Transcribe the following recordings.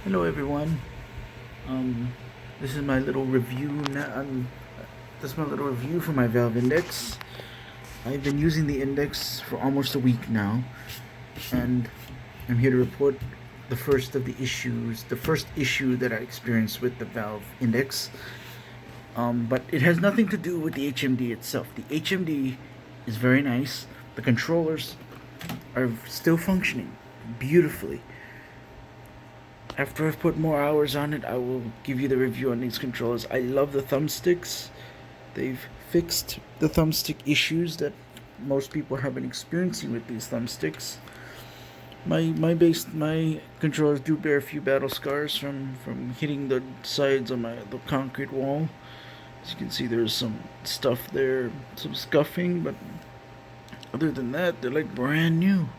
Hello everyone. Um, this is my little review. This is my little review for my valve index. I've been using the index for almost a week now, and I'm here to report the first issue that I experienced with the valve index. But it has nothing to do with the HMD itself. The HMD is very nice. The controllers are still functioning beautifully. After I've put more hours on it, I will give you the review on these controllers. I love the thumbsticks. They've fixed the thumbstick issues that most people have been experiencing with these thumbsticks. My controllers do bear a few battle scars from hitting the sides of the concrete wall. As you can see, there's some stuff there, some scuffing, but other than that, they're like brand new.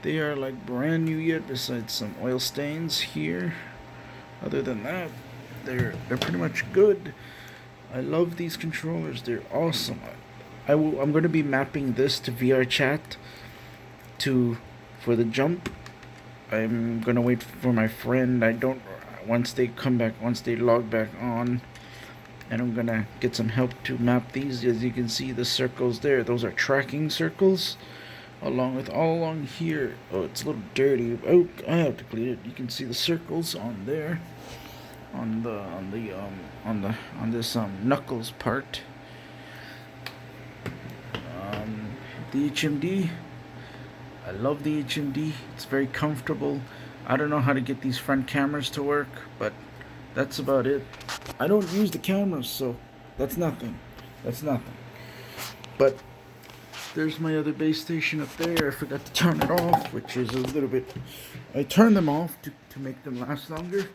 They are like brand new yet, besides some oil stains here. Other than that, they're pretty much good. I love these controllers. They're awesome. I'm going to be mapping this to VRChat to for the jump. I'm going to wait for my friend. Once they log back on, and I'm going to get some help to map these. As you can see, the circles there, those are tracking circles. Along with all along here. Oh, it's a little dirty. Oh, I have to clean it. You can see the circles on there, on this knuckles part. The HMD. I love the HMD. It's very comfortable. I don't know how to get these front cameras to work, but that's about it. I don't use the cameras, so that's nothing. That's nothing. But there's my other base station up there. I forgot to turn it off, which is a little bit... I turned them off to make them last longer.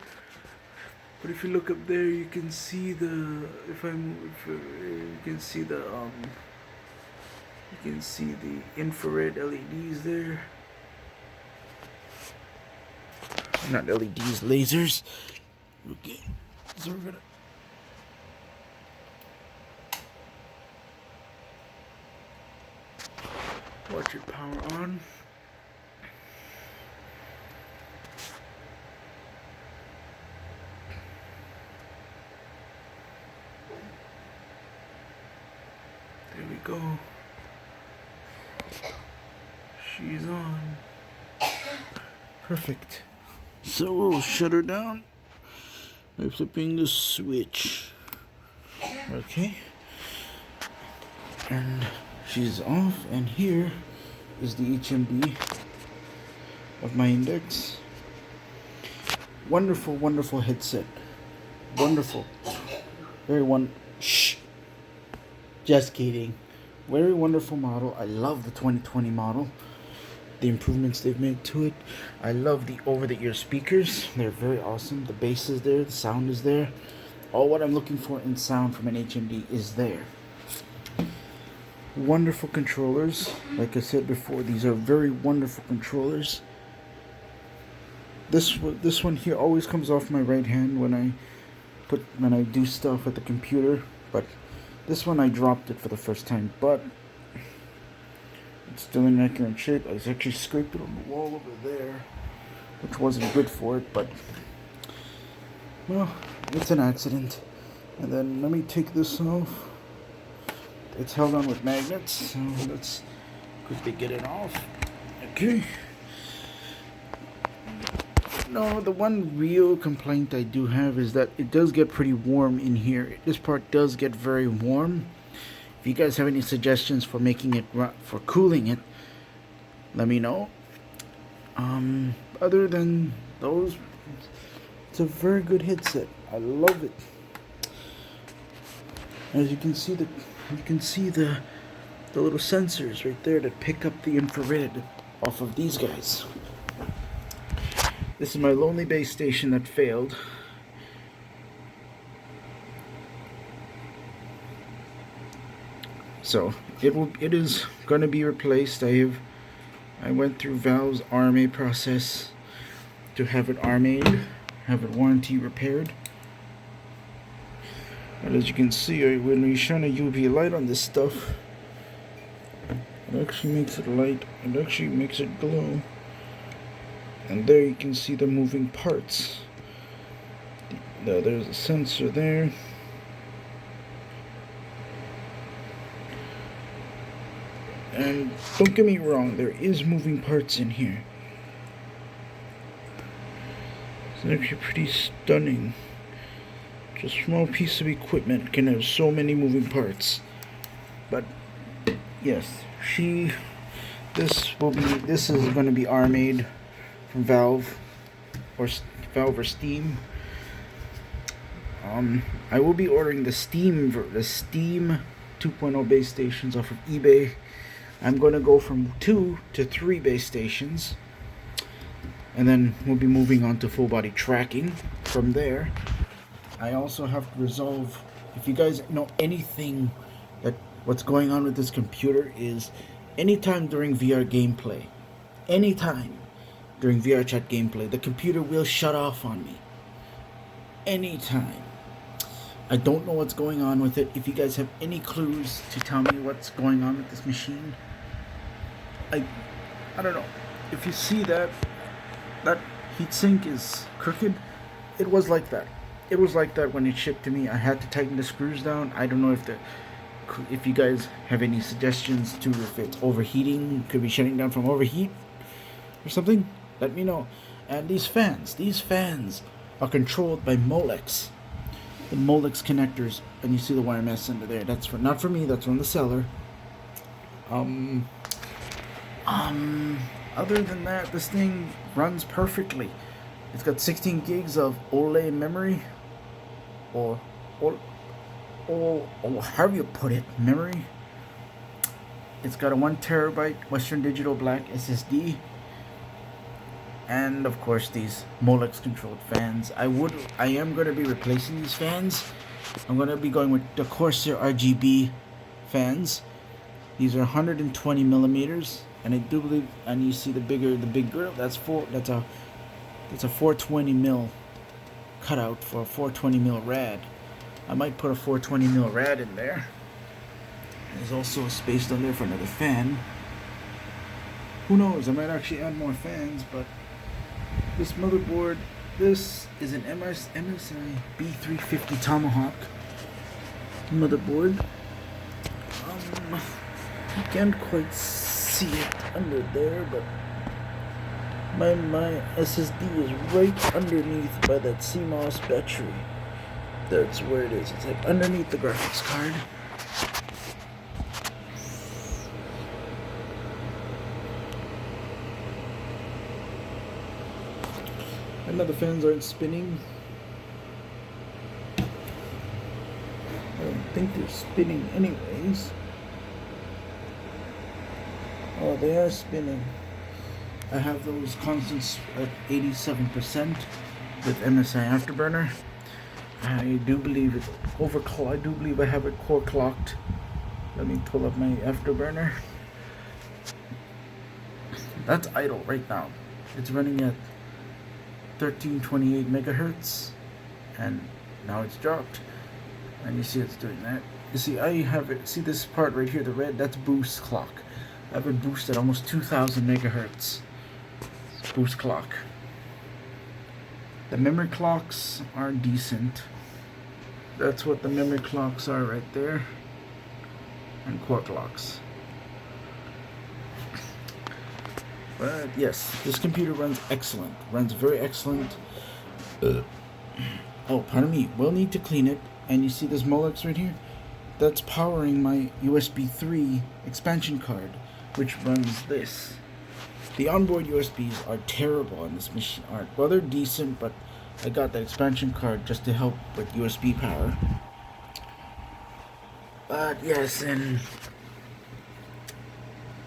But if you look up there, you can see the... you can see the... you can see the infrared LEDs there. Not LEDs, lasers. Okay, so we're gonna... watch it power on. There we go. She's on. Perfect. So we'll shut her down by flipping the switch. Okay. And she's off, and here is the HMD of my index. Wonderful, wonderful headset. Wonderful. Shh. Just kidding. Very wonderful model. I love the 2020 model. The improvements they've made to it. I love the over-the-ear speakers. They're very awesome. The bass is there. The sound is there. All what I'm looking for in sound from an HMD is there. Wonderful controllers. Like I said before, these are very wonderful controllers. This one here always comes off my right hand when I do stuff at the computer, but this one I dropped it for the first time, but it's still in excellent shape. I actually scraped it on the wall over there, which wasn't good for it, but well, it's an accident. And then let me take this off. It's held on with magnets, so let's quickly get it off. Okay. No, the one real complaint I do have is that it does get pretty warm in here. This part does get very warm. If you guys have any suggestions for for cooling it, let me know. Other than those, it's a very good headset. I love it. As you can see, the little sensors right there that pick up the infrared off of these guys. This is my lonely base station that failed. So it is going to be replaced. I went through Valve's RMA process to have it RMA'd, have it warranty repaired. And as you can see, when we shine a UV light on this stuff, it actually makes it light. It actually makes it glow. And there you can see the moving parts. There's a sensor there. And don't get me wrong, there is moving parts in here. It's actually pretty stunning. Just a small piece of equipment can have so many moving parts. But yes, this is going to be R-made from Valve or Steam. I will be ordering the Steam 2.0 base stations off of eBay. I'm going to go from 2 to 3 base stations, and then we'll be moving on to full body tracking from there. I also have to resolve, if you guys know anything that what's going on with this computer is anytime during VR gameplay, anytime during VR chat gameplay, the computer will shut off on me. Anytime. I don't know what's going on with it. If you guys have any clues to tell me what's going on with this machine, I don't know. If you see that heatsink is crooked, it was like that. It was like that when it shipped to me. I had to tighten the screws down. I don't know if you guys have any suggestions to if it's overheating, could be shutting down from overheat or something. Let me know. And these fans are controlled by Molex. The Molex connectors, and you see the wire mesh under there. That's not for me. That's from the seller. Other than that, this thing runs perfectly. It's got 16 gigs of OLED memory, or however you put it, memory. It's got a 1 terabyte Western Digital Black SSD. And of course these Molex controlled fans. I am going to be replacing these fans. I'm going to be going with the Corsair RGB fans. These are 120 millimeters, and I do believe, and you see the big grill. That's a 420 mil cutout for a 420 mil rad. I might put a 420 mil rad in there. There's also a space down there for another fan. Who knows? I might actually add more fans, but. This motherboard, this is an MSI B350 Tomahawk motherboard. You can't quite see it under there, but my SSD is right underneath by that CMOS battery. That's where it is. It's like underneath the graphics card. And now the fans aren't spinning. I don't think they're spinning anyways. Oh, they are spinning. I have those constants at 87% with MSI Afterburner. I do believe it's overclocked. I do believe I have it core clocked. Let me pull up my Afterburner. That's idle right now. It's running at 1328 megahertz, and now it's dropped, and you see it's doing that. You see, I have it. See this part right here, the red. That's boost clock. I have it boosted almost 2000 megahertz. Boost clock. The memory clocks are decent. That's what the memory clocks are right there, and core clocks. But yes, this computer runs excellent. Runs very excellent. Oh, pardon me. We'll need to clean it. And you see this Molex right here? That's powering my USB 3 expansion card, which runs this. The onboard USBs are terrible on this machine. Well, they're decent, but I got that expansion card just to help with USB power. But yes, and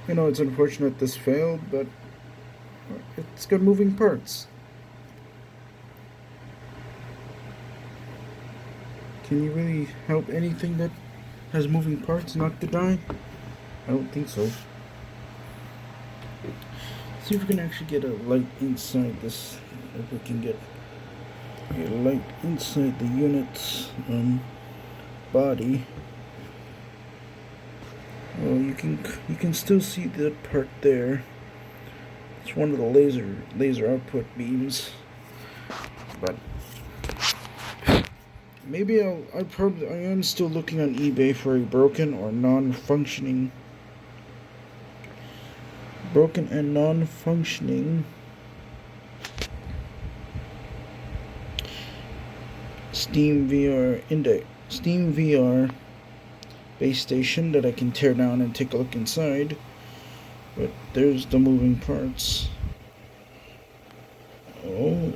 you know, it's unfortunate this failed, but it's got moving parts. Can you really help anything that has moving parts not to die? I don't think so. See if we can actually get a light inside this. If we can get a light inside the unit's body. Well, you can still see that part there. It's one of the laser output beams, but maybe I am still looking on eBay for a broken and non-functioning Steam VR base station that I can tear down and take a look inside. But there's the moving parts. Oh,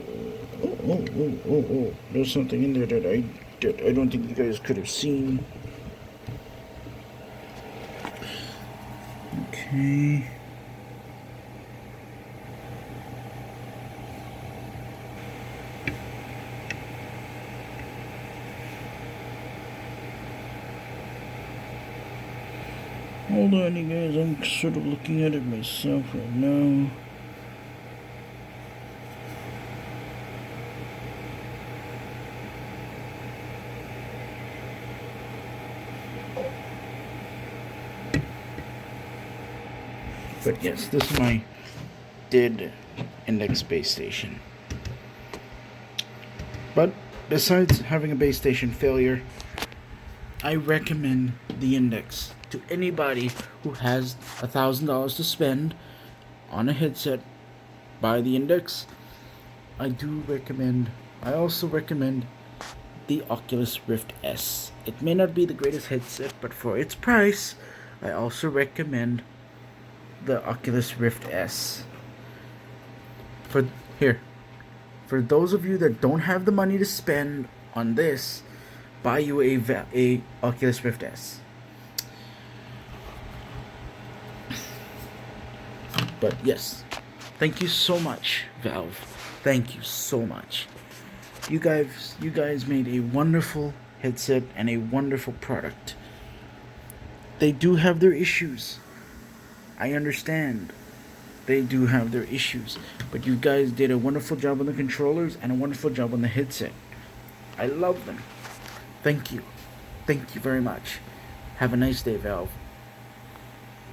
oh. There's something in there that I don't think you guys could have seen. Okay. Hold on, you guys. I'm sort of looking at it myself right now. But yes, this is my dead index base station. But besides having a base station failure, I recommend the index to anybody who has $1,000 to spend on a headset. Buy the index. I also recommend the Oculus Rift S. It may not be the greatest headset, but for its price, I also recommend the Oculus Rift S. For those of you that don't have the money to spend on this, buy you a Oculus Rift S. But yes, thank you so much, Valve. Thank you so much. You guys made a wonderful headset and a wonderful product. They do have their issues. I understand. They do have their issues. But you guys did a wonderful job on the controllers and a wonderful job on the headset. I love them. Thank you. Thank you very much. Have a nice day, Valve.